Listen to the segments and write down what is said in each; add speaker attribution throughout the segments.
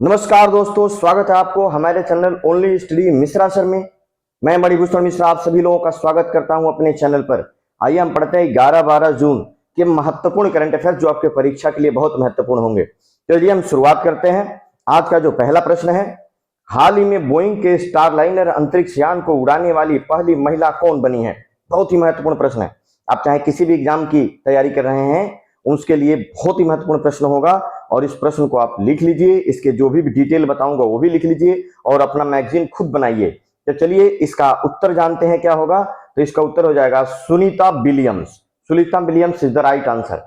Speaker 1: नमस्कार दोस्तों, स्वागत है आपको हमारे channel only study Mishra sir में। मैं मणिभूषण मिश्रा आप सभी लोगों का स्वागत करता हूं अपने चैनल पर। आइए हम पढ़ते हैं 11-12 जून के महत्वपूर्ण करंट अफेयर्स जो आपके परीक्षा के लिए बहुत महत्वपूर्ण होंगे। चलिए हम शुरुआत करते हैं। आज का जो पहला प्रश्न है, हाल ही में बोइंग के स्टारलाइनर अंतरिक्ष यान को उड़ाने वाली पहली महिला कौन बनी है? बहुत ही महत्वपूर्ण प्रश्न है। आप चाहे किसी भी एग्जाम की तैयारी कर रहे हैं उसके लिए बहुत ही महत्वपूर्ण प्रश्न होगा और इस प्रश्न को आप लिख लीजिए। इसके जो भी डिटेल बताऊंगा वो भी लिख लीजिए और अपना मैगजीन खुद बनाइए। तो चलिए इसका उत्तर जानते हैं क्या होगा। तो इसका उत्तर हो जाएगा Sunita Williams. Sunita Williams is the right answer.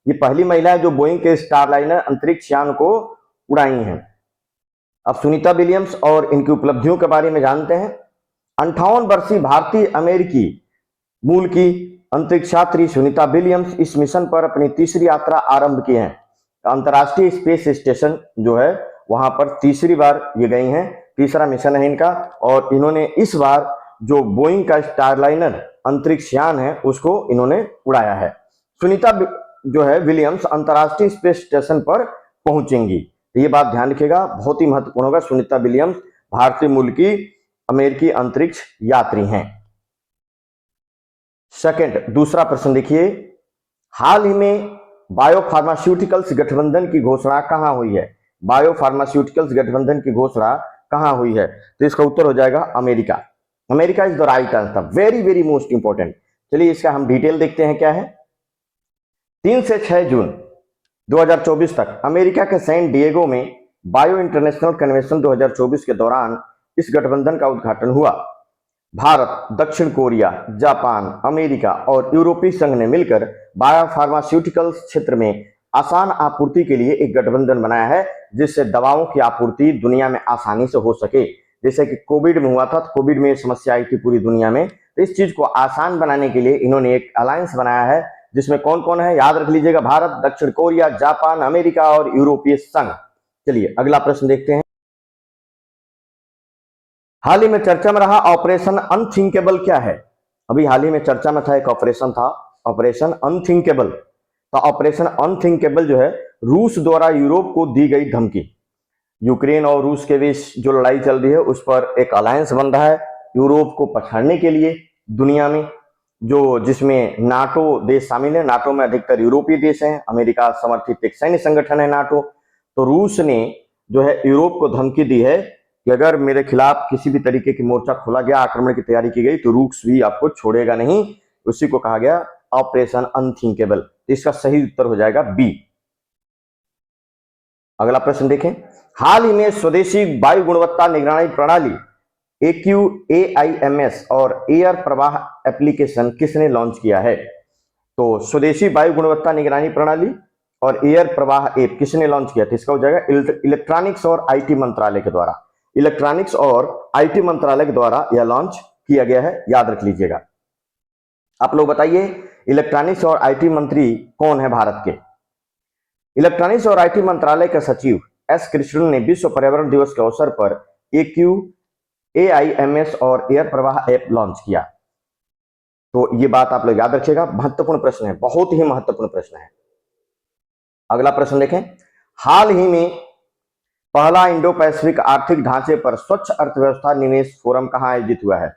Speaker 1: ये पहली महिला है जो बोइंग के स्टारलाइनर अंतरिक्ष यान को उड़ाई हैं। अब सुनीता विलियम्स और इनकी उपलब्धियों के बारे में जानते हैं। 58 वर्षीय भारतीय अमेरिकी मूल की अंतरिक्ष यात्री सुनीता विलियम्स इस मिशन पर अपनी तीसरी यात्रा आरंभ की है। अंतर्राष्ट्रीय स्पेस स्टेशन जो है वहां पर तीसरी बार ये गई हैं। तीसरा मिशन है इनका और इन्होंने इस बार जो बोइंग का स्टारलाइनर अंतरिक्ष यान है उसको इन्होंने उड़ाया है। सुनीता जो है विलियम्स अंतर्राष्ट्रीय स्पेस स्टेशन पर पहुंचेंगी। ये बात ध्यान रखिएगा, बहुत ही महत्वपूर्ण होगा। सुनीता विलियम्स भारतीय मूल की अमेरिकी अंतरिक्ष यात्री हैं। सेकंड, दूसरा प्रश्न देखिए, हाल ही में बायोफार्मास्यूटिकल्स गठबंधन की घोषणा कहां हुई है? बायोफार्मास्यूटिकल्स गठबंधन की घोषणा कहां हुई है? तो इसका उत्तर हो जाएगा America. America is the right answer, very very most important. चलिए इसका हम डिटेल देखते हैं क्या है। 3 से 6 जून 2024 तक अमेरिका के सैन डिएगो में बायो इंटरनेशनल कन्वेंशन 2024 के दौरान इस गठबंधन का उद्घाटन हुआ। भारत, दक्षिण कोरिया, जापान, अमेरिका और यूरोपीय संघ ने मिलकर बायोफार्मास्यूटिकल्स क्षेत्र में आसान आपूर्ति के लिए एक गठबंधन बनाया है जिससे दवाओं की आपूर्ति दुनिया में आसानी से हो सके। जैसे कि कोविड में हुआ था, तो कोविड में समस्या आई थी पूरी दुनिया में, तो इस चीज को आसान बनाने के लिए इन्होंने एक अलायंस बनाया है जिसमें कौन कौन है याद रख लीजिएगा, भारत, दक्षिण कोरिया, जापान, अमेरिका और यूरोपीय संघ। चलिए अगला प्रश्न देखते हैं। हाल ही में चर्चा में रहा ऑपरेशन अनथिंकेबल क्या है? अभी हाल ही में चर्चा में था, एक ऑपरेशन था ऑपरेशन अनथिंकेबल। तो ऑपरेशन अनथिंकेबल जो है रूस द्वारा यूरोप को दी गई धमकी। यूक्रेन और रूस के बीच जो लड़ाई चल रही है उस पर एक अलायंस बन रहा है यूरोप को पछाड़ने के लिए दुनिया में, जो जिसमें नाटो देश शामिल है। नाटो में अधिकतर यूरोपीय देश हैं, अमेरिका समर्थित एक सैन्य संगठन है नाटो। तो रूस ने जो है यूरोप को धमकी दी है कि अगर मेरे खिलाफ किसी भी तरीके की मोर्चा खोला गया, आक्रमण की तैयारी की गई तो रूस भी आपको छोड़ेगा नहीं। उसी को कहा गया ऑपरेशन अनथिंकेबल। इसका सही उत्तर हो जाएगा बी। अगला प्रश्न देखें, हाल ही में स्वदेशी वायु गुणवत्ता निगरानी प्रणाली AQAIMS और एयर प्रवाह एप्लीकेशन किसने लॉन्च किया है? तो स्वदेशी वायु गुणवत्ता निगरानी प्रणाली और एयर प्रवाह ऐप किसने लॉन्च किया था? इसका हो जाएगा इलेक्ट्रॉनिक्स और आईटी मंत्रालय के द्वारा। इलेक्ट्रॉनिक्स और आईटी मंत्रालय के द्वारा यह लॉन्च किया गया है, याद रख लीजिएगा। आप लोग बताइए इलेक्ट्रॉनिक्स और आईटी मंत्री कौन है भारत के? इलेक्ट्रॉनिक्स और आईटी मंत्रालय के सचिव एस कृष्णन ने विश्व पर्यावरण दिवस के अवसर पर AQAIMS और एयर प्रवाह ऐप लॉन्च किया। तो ये बात आप लोग याद रखिएगा, महत्वपूर्ण प्रश्न है, बहुत ही महत्वपूर्ण प्रश्न है। अगला प्रश्न देखें, हाल ही में पहला इंडो पैसिफिक आर्थिक ढांचे पर स्वच्छ अर्थव्यवस्था निवेश फोरम कहां आयोजित हुआ है?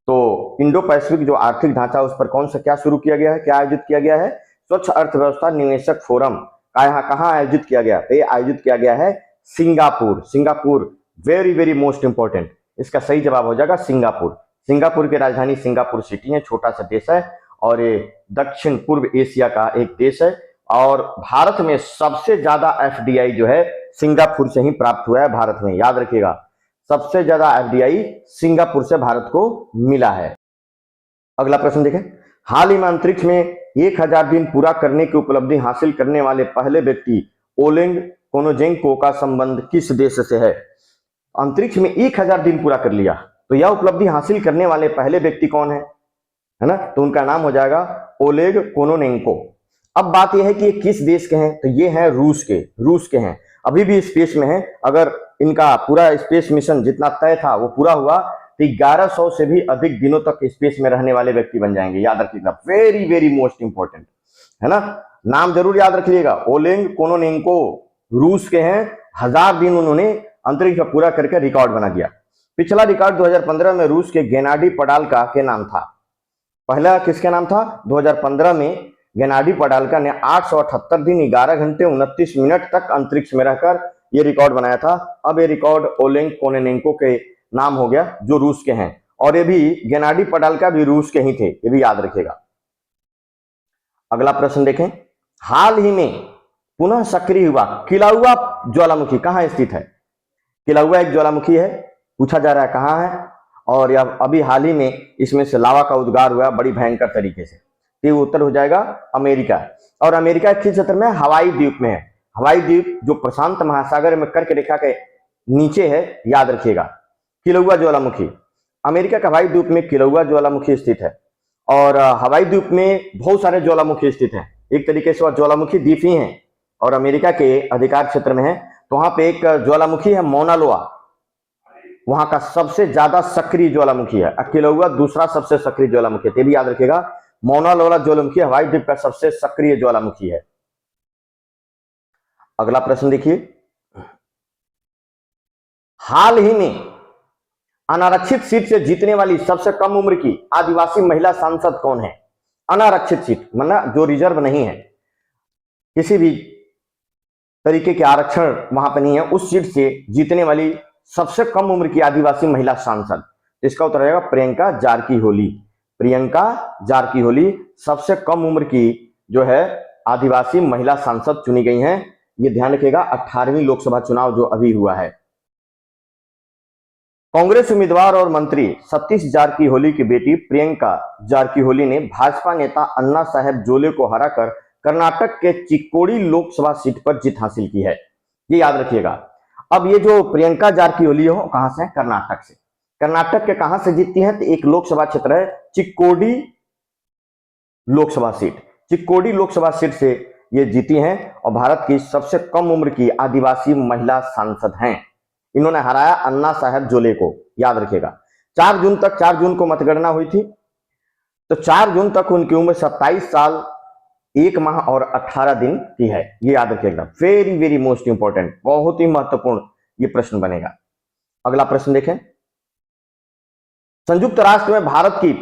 Speaker 1: तो इंडो पैसिफिक जो आर्थिक ढांचा उस पर कौन सा क्या शुरू किया गया है, क्या आयोजित किया गया है? स्वच्छ अर्थव्यवस्था निवेशक फोरम का यहाँ कहां आयोजित किया गया? तो ये आयोजित किया गया है Singapore. Singapore very very most important, इसका सही जवाब हो जाएगा सिंगापुर। सिंगापुर की राजधानी सिंगापुर सिटी है, छोटा सा देश है और ये दक्षिण पूर्व एशिया का एक देश है और भारत में सबसे ज्यादा FDI जो है सिंगापुर से ही प्राप्त हुआ है भारत में, याद रखिएगा। सबसे ज्यादा FDI सिंगापुर से भारत को मिला है। अगला प्रश्न देखें, हाल ही में अंतरिक्ष में 1000 दिन पूरा करने की उपलब्धि हासिल करने वाले पहले व्यक्ति ओलेग कोनोजेंको का संबंध किस देश से है? अंतरिक्ष में 1000 दिन पूरा कर लिया, तो यह उपलब्धि हासिल करने वाले पहले व्यक्ति कौन है ना? तो उनका नाम हो जाएगा ओलेग कोनोनेंको। अब बात यह है कि ये किस देश के हैं? तो ये हैं रूस के हैं, अभी भी स्पेस में है। अगर इनका पूरा स्पेस मिशन जितना तय था वो पूरा हुआ तो 1100 से भी अधिक दिनों तक स्पेस में रहने वाले व्यक्ति बन जाएंगे, याद रखिएगा, वेरी वेरी मोस्ट इंपॉर्टेंट है ना। नाम जरूर याद रखिएगा, ओलेग कोनोनेंको रूस के हैं 1000 दिन उन्होंने अंतरिक्ष में पूरा करके रिकॉर्ड बना दिया। पिछला रिकॉर्ड 2015 में रूस के गेनाडी पडाल्का के नाम था। पहला किसके नाम था? 2015 में गेनाडी पडाल्का ने 878 दिन 11 घंटे 29 मिनट तक अंतरिक्ष में रहकर ये रिकॉर्ड बनाया था। अब ये रिकॉर्ड ओलेग कोनेनेंको के नाम हो गया, जो रूस के हैं, और ये भी गेनाडी पडाल्का भी रूस के ही थे, ये भी याद रखिएगा। अगला प्रश्न देखें, हाल ही में पुनः सक्रिय हुआ किलाउआ ज्वालामुखी कहां स्थित है? किलाउआ एक ज्वालामुखी है, पूछा जा रहा है कहां है, और यह अभी हाल ही में इसमें से लावा का उद्गार हुआ बड़ी भयंकर तरीके से। तो उत्तर हो जाएगा अमेरिका, और अमेरिका किस क्षेत्र में? हवाई द्वीप में है। हवाई द्वीप जो प्रशांत महासागर में कर्क रेखा के नीचे है, याद रखिएगा। किलाउआ ज्वालामुखी, अमेरिका के हवाई द्वीप में किलाउआ ज्वालामुखी स्थित है, और हवाई द्वीप में बहुत सारे ज्वालामुखी स्थित हैं। एक तरीके से वह ज्वालामुखी द्वीप ही है और अमेरिका के अधिकार क्षेत्र में है। तो वहां पे एक ज्वालामुखी है मौना लोआ, वहां का सबसे ज्यादा सक्रिय ज्वालामुखी है। किलाउआ दूसरा सबसे सक्रिय ज्वालामुखी है, भी याद रखिएगा। मौना लोआ ज्वालामुखी हवाई द्वीप का सबसे सक्रिय ज्वालामुखी है। अगला प्रश्न देखिए, हाल ही में अनारक्षित सीट से जीतने वाली सबसे कम उम्र की आदिवासी महिला सांसद कौन है? अनारक्षित सीट मतलब जो रिजर्व नहीं है, किसी भी तरीके के आरक्षण वहां पर नहीं है, उस सीट से जीतने वाली सबसे कम उम्र की आदिवासी महिला सांसद, इसका उत्तर रहेगा प्रियंका जारकी होली। प्रियंका जारकी होली सबसे कम उम्र की जो है आदिवासी महिला सांसद चुनी गई हैं। ये ध्यान रखिएगा, 18वीं लोकसभा चुनाव जो अभी हुआ है। कांग्रेस उम्मीदवार और मंत्री सतीश जारकीहोली की बेटी प्रियंका जारकीहोली ने भाजपा नेता अन्ना साहेब जोले को हराकर कर्नाटक के चिक्कोड़ी लोकसभा सीट पर जीत हासिल की है, ये याद रखिएगा। अब ये जो प्रियंका जारकीहोली हो कहां से? कर्नाटक से। कर्नाटक के कहां से जीतती हैं? तो एक लोकसभा क्षेत्र है चिक्कोडी लोकसभा सीट, चिक्कोडी लोकसभा सीट से ये जीती हैं और भारत की सबसे कम उम्र की आदिवासी महिला सांसद हैं। इन्होंने हराया अन्ना साहेब जोले को, याद रखिएगा। 4 जून को मतगणना हुई थी, तो 4 जून तक उनकी उम्र 27 साल 1 माह और 18 दिन की है, ये याद रखिएगा। वेरी वेरी मोस्ट इंपॉर्टेंट, बहुत ही महत्वपूर्ण ये प्रश्न बनेगा। अगला प्रश्न देखें, संयुक्त राष्ट्र में भारत की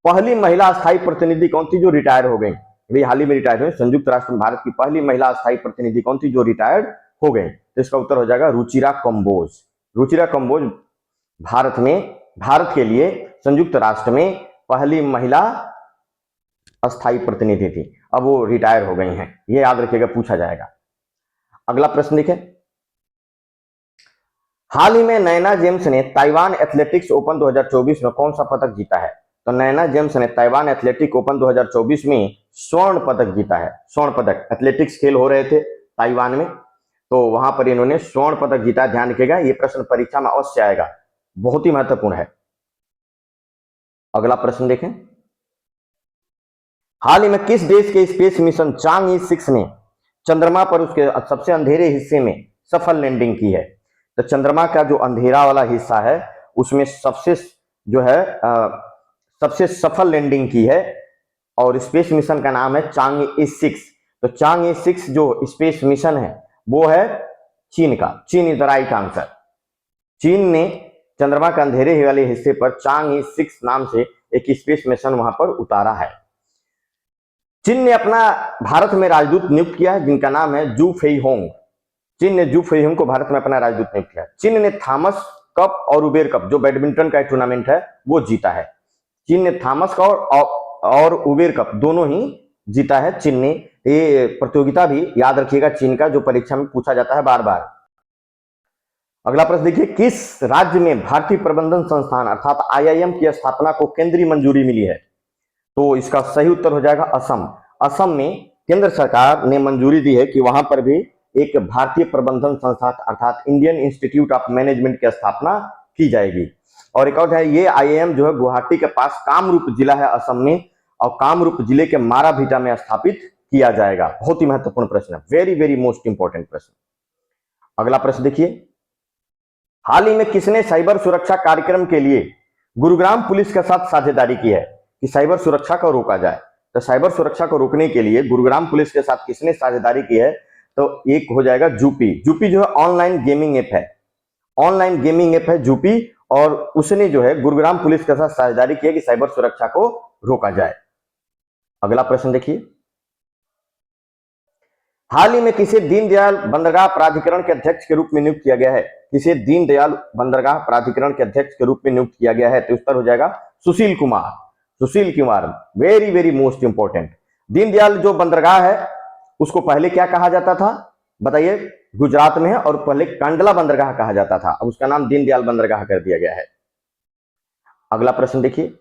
Speaker 1: पहली महिला स्थायी प्रतिनिधि कौन थी जो रिटायर हो गई? वे हाल ही में रिटायर हुए। संयुक्त राष्ट्र में भारत की पहली महिला स्थायी प्रतिनिधि कौन थी जो रिटायर्ड हो गई? तो इसका उत्तर हो जाएगा रुचिरा कंबोज। रुचिरा कंबोज भारत के लिए संयुक्त राष्ट्र में पहली महिला अस्थायी प्रतिनिधि थी, अब वो रिटायर हो गई हैं, ये याद रखिएगा, पूछा जाएगा। अगला प्रश्न देखें, हाल ही में नैना जेम्स ने ताइवान एथलेटिक्स ओपन 2024 में कौन सा पदक जीता है? तो नैना जेम्स ने ताइवान एथलेटिक ओपन 2024 में स्वर्ण पदक जीता है। स्वर्ण पदक, एथलेटिक्स खेल हो रहे थे ताइवान में, तो वहां पर इन्होंने स्वर्ण पदक जीता। ध्यान रखिएगा, ये प्रश्न परीक्षा में अवश्य आएगा, बहुत ही महत्वपूर्ण है। अगला प्रश्न देखें, हाल ही में किस देश के स्पेस मिशन चांग-ई 6 ने चंद्रमा पर उसके सबसे अंधेरे हिस्से में सफल लैंडिंग की है? तो चंद्रमा का जो अंधेरा वाला हिस्सा है उसमें सबसे सफल लैंडिंग की है, और स्पेस मिशन का नाम है चांग-ई 6। तो चांग-ई 6 जो स्पेस मिशन है वो है चीन का। चीन इज द राइट आंसर। चीन ने चंद्रमा के अंधेरे वाले हिस्से पर चांग-ई 6 नाम से एक स्पेस मिशन वहां पर उतारा है। चीन ने अपना भारत में राजदूत नियुक्त किया है, जिनका नाम है जू फेई होंग। चीन ने जू फेई होंग को भारत में अपना राजदूत नियुक्त किया। चीन ने थॉमस कप और उबेर कप जो बैडमिंटन का टूर्नामेंट है वो जीता है। चीन ने थॉमस कप और उबेर कप दोनों ही जीता है। चीन ने ये प्रतियोगिता भी याद रखिएगा, चीन का जो परीक्षा में पूछा जाता है बार बार। अगला प्रश्न देखिए, किस राज्य में भारतीय प्रबंधन संस्थान अर्थात IIM की स्थापना को केंद्रीय मंजूरी मिली है? तो इसका सही उत्तर हो जाएगा असम। असम में केंद्र सरकार ने मंजूरी दी है कि वहां पर भी एक भारतीय प्रबंधन संस्थान अर्थात इंडियन इंस्टीट्यूट ऑफ मैनेजमेंट की स्थापना की जाएगी। और एक और है, ये IIM जो है गुवाहाटी के पास कामरूप जिला है असम में, और कामरूप जिले के माराभिटा में स्थापित किया जाएगा। बहुत ही महत्वपूर्ण प्रश्न है, वेरी वेरी मोस्ट इंपॉर्टेंट प्रश्न। अगला प्रश्न देखिए, हाल ही में किसने साइबर सुरक्षा कार्यक्रम के लिए गुरुग्राम पुलिस के साथ साझेदारी की है कि साइबर सुरक्षा को रोका जाए? तो साइबर सुरक्षा को रोकने के लिए गुरुग्राम पुलिस के साथ किसने साझेदारी की है? तो एक हो जाएगा जूपी। जूपी जो है ऑनलाइन गेमिंग ऐप है, ऑनलाइन गेमिंग ऐप है जूपी, और उसने जो है गुरुग्राम पुलिस के साथ साझेदारी की है कि साइबर सुरक्षा को रोका जाए। अगला प्रश्न देखिए, हाल ही में किसे दीनदयाल बंदरगाह प्राधिकरण के अध्यक्ष के रूप में नियुक्त किया गया है? किसे दीनदयाल बंदरगाह प्राधिकरण के अध्यक्ष के रूप में नियुक्त किया गया है? तो उत्तर हो जाएगा Sushil Kumar. Sushil Kumar, very very most important. Deendayal जो बंदरगाह है उसको पहले क्या कहा जाता था बताइए? गुजरात में है, और पहले कांडला बंदरगाह कहा जाता था, अब उसका नाम दीनदयाल बंदरगाह कर दिया गया है। अगला प्रश्न देखिए,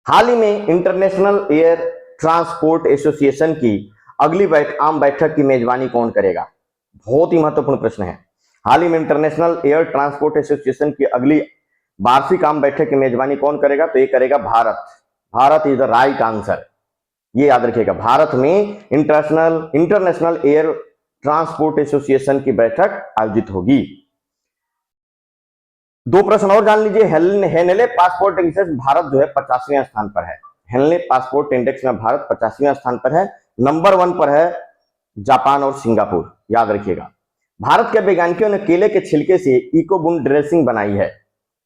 Speaker 1: हाल ही में इंटरनेशनल एयर ट्रांसपोर्ट एसोसिएशन की अगली आम बैठक की मेजबानी कौन करेगा? बहुत ही महत्वपूर्ण प्रश्न है। हाल ही में इंटरनेशनल एयर ट्रांसपोर्ट एसोसिएशन की अगली वार्षिक आम बैठक की मेजबानी कौन करेगा? तो ये करेगा Bharat. Bharat is the right answer, ये याद रखिएगा। भारत में इंटरनेशनल एयर ट्रांसपोर्ट एसोसिएशन की बैठक आयोजित होगी। दो प्रश्न और जान लीजिए। हेनले पासपोर्ट इंडेक्स भारत जो है 50वें स्थान पर है। हेनले पासपोर्ट इंडेक्स में भारत 50वें स्थान पर है। नंबर 1 पर है जापान और सिंगापुर, याद रखिएगा। भारत के वैज्ञानिकों ने केले के छिलके से इकोवुड ड्रेसिंग बनाई है।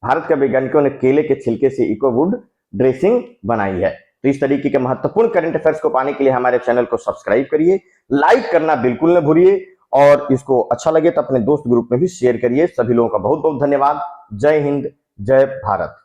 Speaker 1: भारत के वैज्ञानिकों ने केले के छिलके से इकोवुड ड्रेसिंग बनाई है। तो इस तरीके के महत्वपूर्ण करंट अफेयर्स को पाने के लिए हमारे चैनल को सब्सक्राइब करिए, लाइक करना बिल्कुल न भूलिए, और इसको अच्छा लगे तो अपने दोस्त ग्रुप में भी शेयर करिए। सभी लोगों का बहुत बहुत धन्यवाद। जय हिंद, जय भारत।